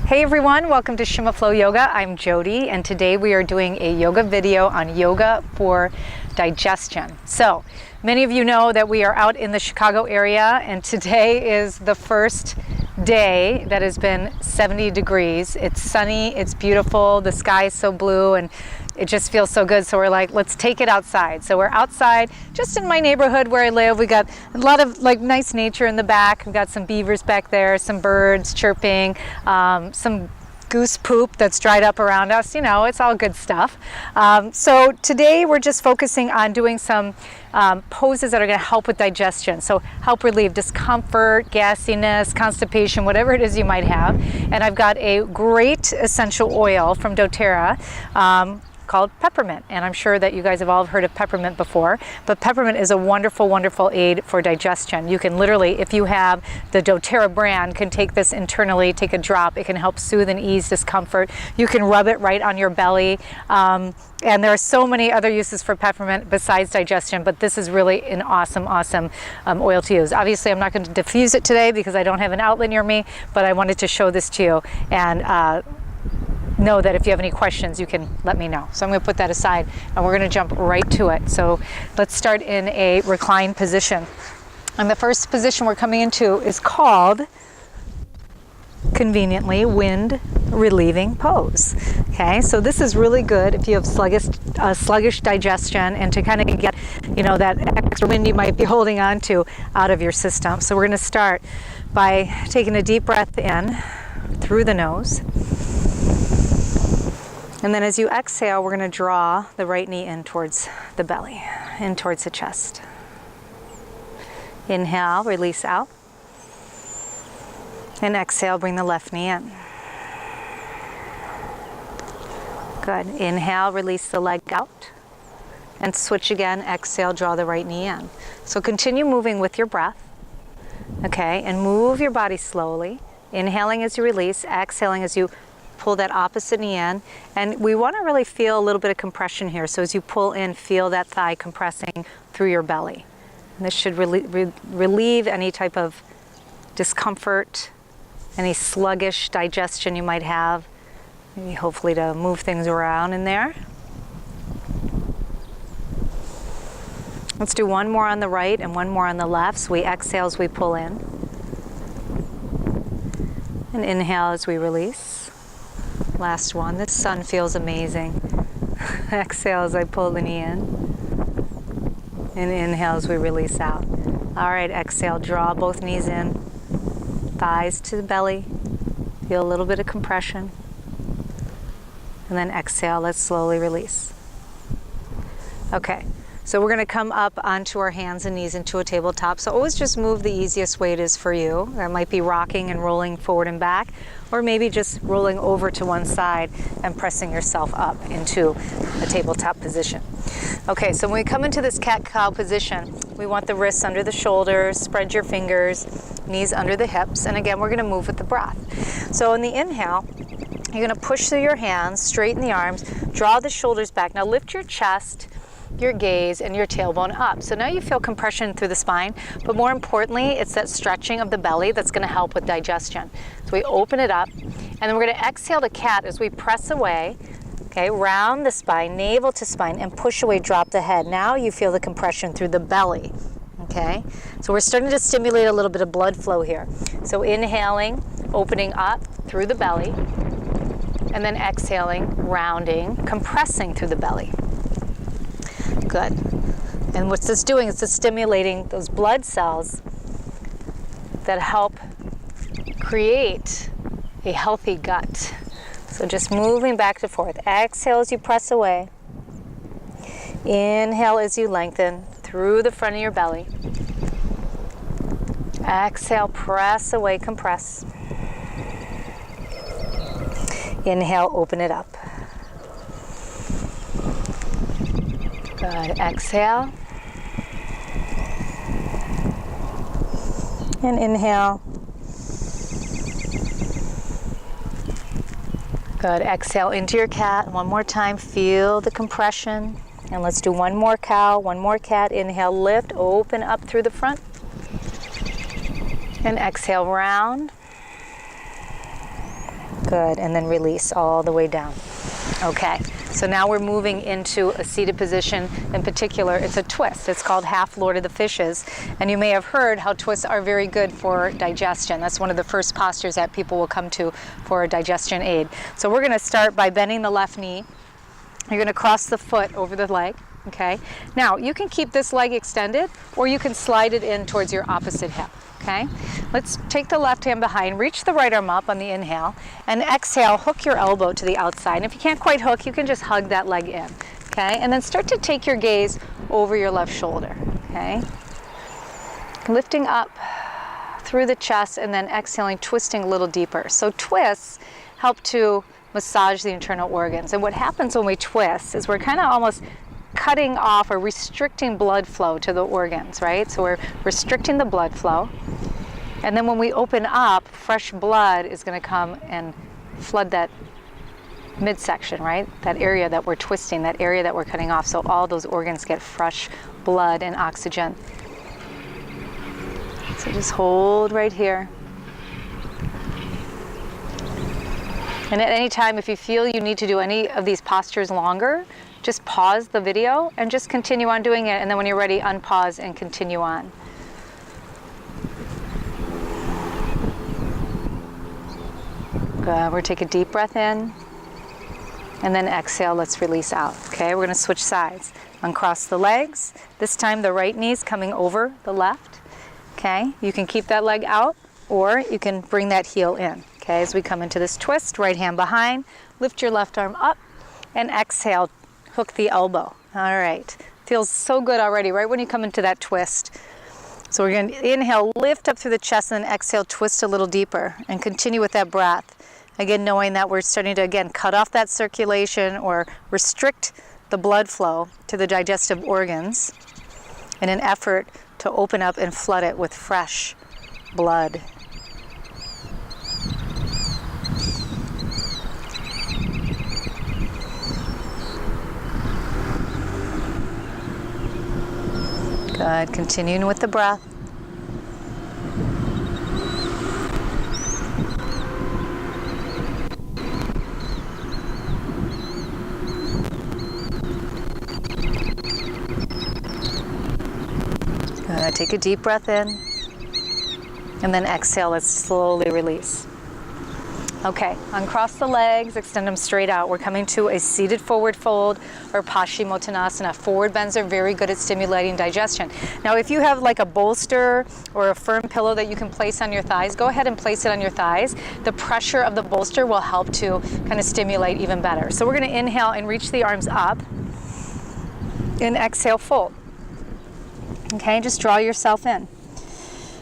Hey everyone, welcome to Shima Flow Yoga. I'm Jodi, and today we are doing a yoga video on yoga for digestion. So many of you know that we are out in the Chicago area, and today is the first day that has been 70 degrees. It's sunny, it's beautiful, the sky is so blue, and it just feels so good. So we're like, let's take it outside. So we're outside just in my neighborhood where I live. We got a lot of nice nature in the back. We've got some beavers back there, some birds chirping, some goose poop that's dried up around us. You know, it's all good stuff. So today we're just focusing on doing some poses that are going to help with digestion. So help relieve discomfort, gassiness, constipation, whatever it is you might have. And I've got a great essential oil from doTERRA called Peppermint, and I'm sure that you guys have all heard of peppermint before, but peppermint is a wonderful, wonderful aid for digestion. You can literally, if you have the doTERRA brand, can take this internally, take a drop. It can help soothe and ease discomfort. You can rub it right on your belly, and there are so many other uses for peppermint besides digestion, but this is really an awesome, awesome oil to use. Obviously, I'm not going to diffuse it today because I don't have an outlet near me, but I wanted to show this to you, and know that if you have any questions, you can let me know. So I'm going to put that aside, and we're going to jump right to it. So let's start in a reclined position. And the first position we're coming into is called, conveniently, wind relieving pose. Okay, so this is really good if you have sluggish digestion, and to kind of get, you know, that extra wind you might be holding on to out of your system. So we're going to start by taking a deep breath in through the nose. And then as you exhale, we're going to draw the right knee in towards the belly, in towards the chest. Inhale, release out. And exhale, bring the left knee in. Good. Inhale, release the leg out. And switch again, exhale, draw the right knee in. So continue moving with your breath. Okay, and move your body slowly. Inhaling as you release, exhaling as you pull that opposite knee in, and we want to really feel a little bit of compression here. So as you pull in, feel that thigh compressing through your belly. And this should relieve any type of discomfort, any sluggish digestion you might have. Maybe hopefully to move things around in there. Let's do one more on the right and one more on the left. So we exhale as we pull in. And inhale as we release. Last one. This sun feels amazing. Exhale as I pull the knee in. And inhale as we release out. All right, exhale, draw both knees in. Thighs to the belly. Feel a little bit of compression. And then exhale, let's slowly release. Okay, so we're going to come up onto our hands and knees into a tabletop. So always just move the easiest way it is for you. That might be rocking and rolling forward and back, or maybe just rolling over to one side and pressing yourself up into a tabletop position. Okay, so when we come into this cat-cow position, we want the wrists under the shoulders, spread your fingers, knees under the hips, and again, we're going to move with the breath. So in the inhale, you're going to push through your hands, straighten the arms, draw the shoulders back. Now lift your chest, your gaze, and your tailbone up. So now you feel compression through the spine, but more importantly, it's that stretching of the belly that's going to help with digestion. So we open it up, and then we're going to exhale to cat as we press away, okay, round the spine, navel to spine, and push away, drop the head. Now you feel the compression through the belly, okay? So we're starting to stimulate a little bit of blood flow here. So inhaling, opening up through the belly, and then exhaling, rounding, compressing through the belly. Good. And what this doing is it's stimulating those blood cells that help create a healthy gut. So just moving back and forth. Exhale as you press away. Inhale as you lengthen through the front of your belly. Exhale, press away, compress. Inhale, open it up. Good. Exhale. And inhale. Good. Exhale into your cat. One more time. Feel the compression. And let's do one more cow, one more cat. Inhale, lift, open up through the front. And exhale, round. Good, and then release all the way down. Okay, so now we're moving into a seated position. In particular, it's a twist. It's called Half Lord of the Fishes. And you may have heard how twists are very good for digestion. That's one of the first postures that people will come to for a digestion aid. So we're gonna start by bending the left knee. You're gonna cross the foot over the leg, okay? Now, you can keep this leg extended, or you can slide it in towards your opposite hip. Okay, let's take the left hand behind, reach the right arm up on the inhale, and exhale, hook your elbow to the outside. And if you can't quite hook, you can just hug that leg in, okay? And then start to take your gaze over your left shoulder, okay? Lifting up through the chest and then exhaling, twisting a little deeper. So twists help to massage the internal organs. And what happens when we twist is we're kind of almost cutting off or restricting blood flow to the organs, right? So we're restricting the blood flow. And then when we open up, fresh blood is going to come and flood that midsection, right? That area that we're twisting, that area that we're cutting off. So all those organs get fresh blood and oxygen. So just hold right here. And at any time, if you feel you need to do any of these postures longer, just pause the video and just continue on doing it. And then when you're ready, unpause and continue on. Good. We're take a deep breath in and then exhale. Let's release out. Okay, we're going to switch sides. Uncross the legs. This time the right knee's coming over the left. Okay, you can keep that leg out or you can bring that heel in. Okay, as we come into this twist, right hand behind, lift your left arm up and exhale. Hook the elbow. All right. Feels so good already, right when you come into that twist. So we're going to inhale, lift up through the chest, and then exhale, twist a little deeper, and continue with that breath. Again, knowing that we're starting to, again, cut off that circulation or restrict the blood flow to the digestive organs in an effort to open up and flood it with fresh blood. Good. Continuing with the breath. Good. Take a deep breath in. And then exhale. Let's slowly release. Okay, uncross the legs, extend them straight out. We're coming to a seated forward fold or Paschimottanasana. Forward bends are very good at stimulating digestion. Now, if you have like a bolster or a firm pillow that you can place on your thighs, go ahead and place it on your thighs. The pressure of the bolster will help to kind of stimulate even better. So we're going to inhale and reach the arms up and exhale, fold. Okay, just draw yourself in.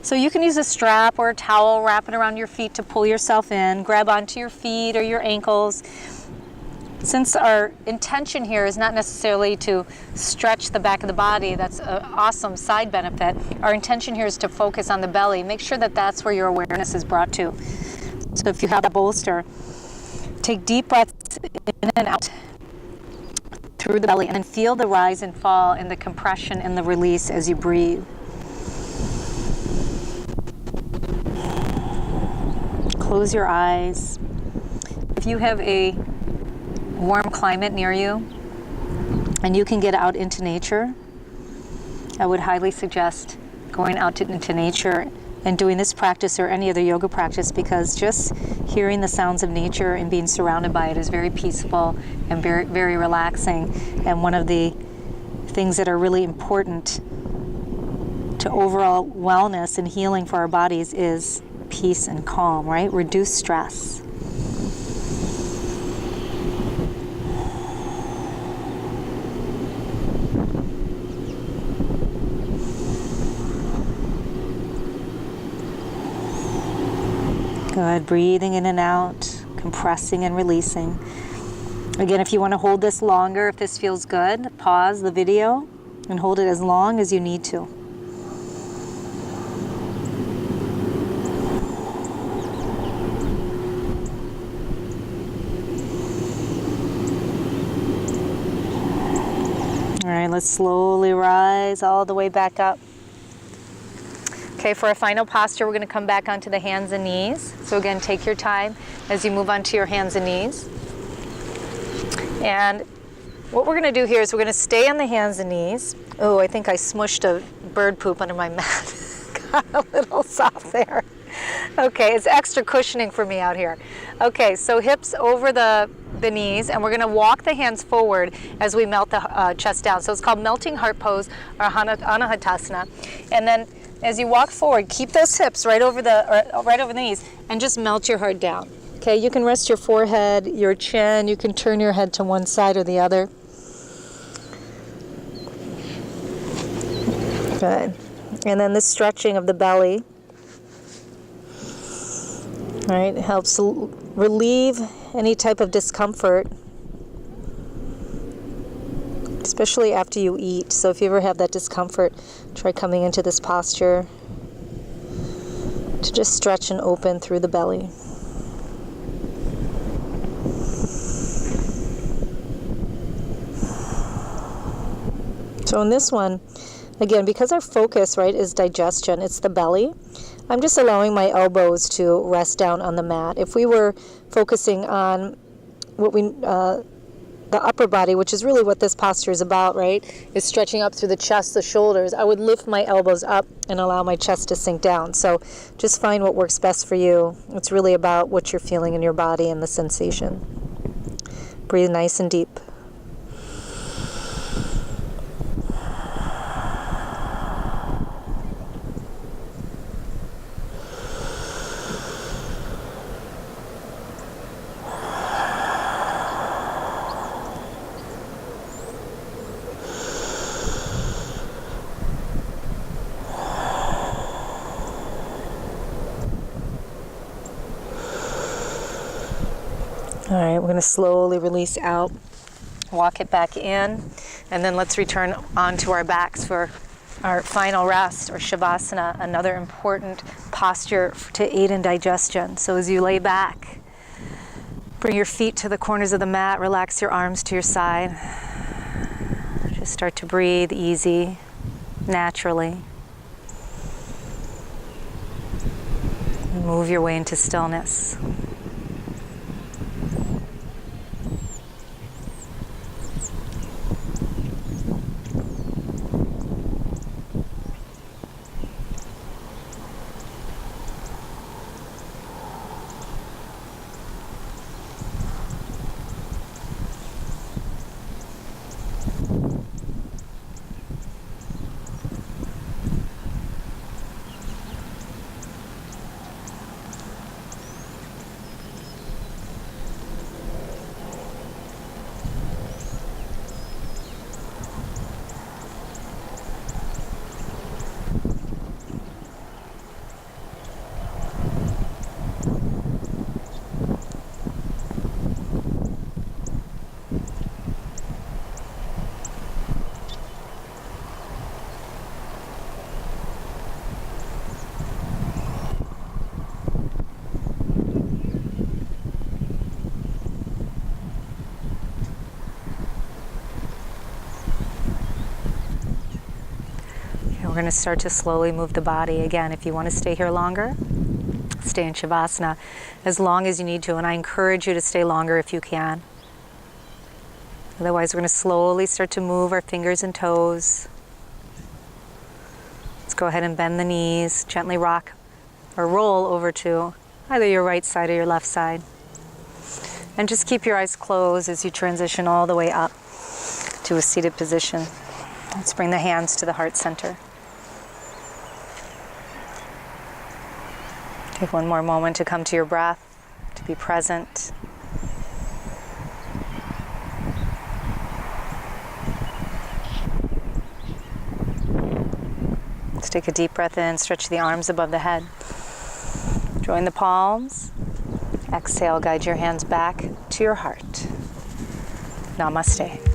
So you can use a strap or a towel, wrap it around your feet to pull yourself in, grab onto your feet or your ankles. Since our intention here is not necessarily to stretch the back of the body, that's an awesome side benefit. Our intention here is to focus on the belly. Make sure that that's where your awareness is brought to. So if you have a bolster, take deep breaths in and out through the belly, and then feel the rise and fall and the compression and the release as you breathe. Close your eyes. If you have a warm climate near you and you can get out into nature, I would highly suggest going out into nature and doing this practice or any other yoga practice, because just hearing the sounds of nature and being surrounded by it is very peaceful and very, very relaxing. And one of the things that are really important to overall wellness and healing for our bodies is peace and calm, right? Reduce stress. Good. Breathing in and out, compressing and releasing. Again, if you want to hold this longer, if this feels good, pause the video and hold it as long as you need to. All right, let's slowly rise all the way back up. Okay, for our final posture, we're going to come back onto the hands and knees. So again, take your time as you move onto your hands and knees. And what we're going to do here is we're going to stay on the hands and knees. Oh, I think I smushed a bird poop under my mat. Got a little soft there. Okay, it's extra cushioning for me out here. Okay, so hips over the knees, and we're going to walk the hands forward as we melt the chest down. So it's called melting heart pose, or anahatasana. And then as you walk forward, keep those hips right over the knees, and just melt your heart down. Okay, you can rest your forehead, your chin, you can turn your head to one side or the other. Good. And then this stretching of the belly, right, helps relieve any type of discomfort, especially after you eat. So if you ever have that discomfort, try coming into this posture to just stretch and open through the belly. So in this one, again, because our focus, right, is digestion, it's the belly, I'm just allowing my elbows to rest down on the mat. If we were focusing on what the upper body, which is really what this posture is about, right, is stretching up through the chest, the shoulders, I would lift my elbows up and allow my chest to sink down. So just find what works best for you. It's really about what you're feeling in your body and the sensation. Breathe nice and deep. All right, we're going to slowly release out, walk it back in, and then let's return onto our backs for our final rest, or shavasana, another important posture to aid in digestion. So as you lay back, bring your feet to the corners of the mat, relax your arms to your side. Just start to breathe easy, naturally. And move your way into stillness. We're going to start to slowly move the body. Again, if you want to stay here longer, stay in shavasana as long as you need to, and I encourage you to stay longer if you can. Otherwise, we're going to slowly start to move our fingers and toes. Let's go ahead and bend the knees, gently rock or roll over to either your right side or your left side. And just keep your eyes closed as you transition all the way up to a seated position. Let's bring the hands to the heart center. Take one more moment to come to your breath, to be present. Let's take a deep breath in, stretch the arms above the head. Join the palms. Exhale, guide your hands back to your heart. Namaste.